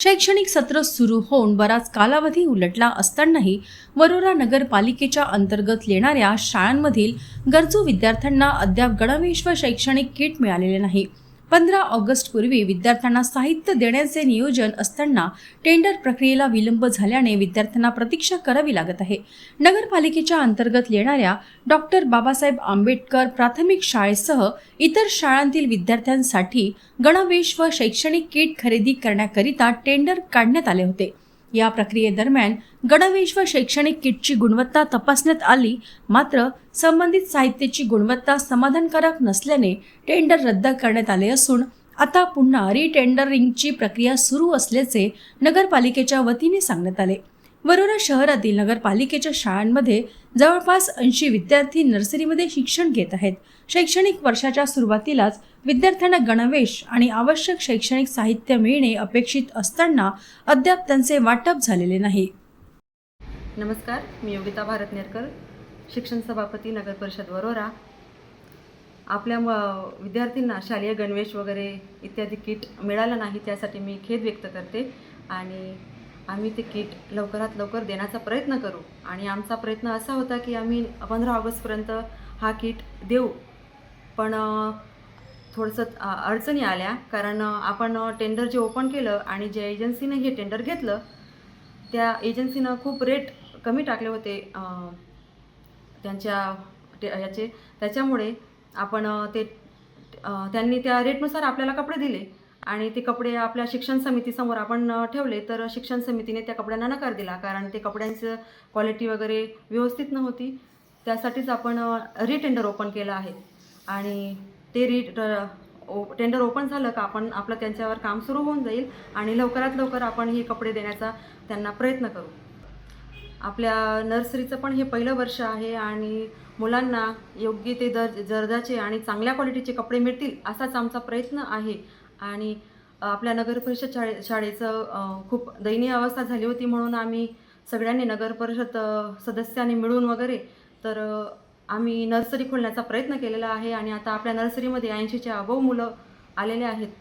शैक्षणिक सत्र सुरू होऊन बराच कालावधी उलटला असतानाही वरोरा नगरपालिकेच्या अंतर्गत येणाऱ्या शाळांमधील गरजू विद्यार्थ्यांना अद्याप गणवेश व शैक्षणिक किट मिळालेले नाही। 15 ऑगस्ट पूर्वी विद्यार्थ्यांना साहित्य देण्याचे नियोजन असताना टेंडर प्रक्रियेला विलंब झाल्याने विद्यार्थ्यांना प्रतीक्षा करावी लागत आहे। नगरपालिकेच्या अंतर्गत येणाऱ्या डॉक्टर बाबासाहेब आंबेडकर प्राथमिक शाळेसह इतर शाळांतील विद्यार्थ्यांसाठी गणवेश व शैक्षणिक किट खरेदी करण्याकरिता टेंडर काढण्यात आले होते। या प्रक्रियेदरम्यान गणवेश व शैक्षणिक किटची गुणवत्ता तपासण्यात आली, मात्र संबंधित साहित्याची गुणवत्ता समाधानकारक नसल्याने टेंडर रद्द करण्यात आले असून आता पुन्हा रिटेंडरिंगची प्रक्रिया सुरू असल्याचे नगरपालिकेच्या वतीने सांगण्यात आले। वरोरा शहरातील नगरपालिकेच्या शाळांमध्ये जवळपास 80 विद्यार्थी नर्सरीमध्ये शिक्षण घेत आहेत। शैक्षणिक वर्षाच्या सुरुवातीलाच विद्यार्थ्यांना गणवेश आणि आवश्यक शैक्षणिक साहित्य मिळणे अपेक्षित असताना अद्याप त्यांचे वाटप झालेले नाही। नमस्कार, मी योगिता भारतनेरकर, शिक्षण सभापती नगर परिषद वरोरा। आपल्या विद्यार्थ्यांना शालेय गणवेश वगैरे इत्यादी किट मिळालं नाही, त्यासाठी मी खेद व्यक्त करते आणि आम्ही ते किट लवकरात लवकर देण्याचा प्रयत्न करू। आणि आमचा प्रयत्न असा होता की आम्ही 15 ऑगस्टपर्यंत हा किट देऊ, पण थोडंसं अडचणी आल्या, कारण आपण टेंडर जे ओपन केलं आणि ज्या एजन्सीने हे टेंडर घेतलं त्या एजन्सीनं खूप रेट कमी टाकले होते त्यांच्या त्याच्यामुळे आपण त्यांनी त्या रेटनुसार आपल्याला कपडे दिले आणि ते कपडे आपल्या शिक्षण समितीसमोर आपण ठेवले, तर शिक्षण समितीने त्या कपड्यांना नकार दिला, कारण ते कपड्यांचं क्वालिटी वगैरे व्यवस्थित नव्हती। त्यासाठीच आपण रिटेंडर ओपन केलं आहे आणि ते टेंडर ओपन झालं का आपण आपलं त्यांच्यावर काम सुरू होऊन जाईल आणि लवकरात लवकर आपण हे कपडे देण्याचा त्यांना प्रयत्न करू। आपल्या नर्सरीचं पण हे पहिलं वर्ष आहे आणि मुलांना योग्य ते दर्जाचे आणि चांगल्या क्वालिटीचे कपडे मिळतील असाच आमचा प्रयत्न आहे। आणि आपल्या नगर परिषद शाळेचं खूप दयनीय अवस्था झाली होती, म्हणून आम्ही सगळ्यांनी नगर परिषद सदस्यांनी मिळून वगैरे तर आम्ही नर्सरी खोलण्याचा प्रयत्न केलेला आहे आणि आता आपल्या नर्सरीमध्ये 80च्या अबोव मुलं आलेले आहेत।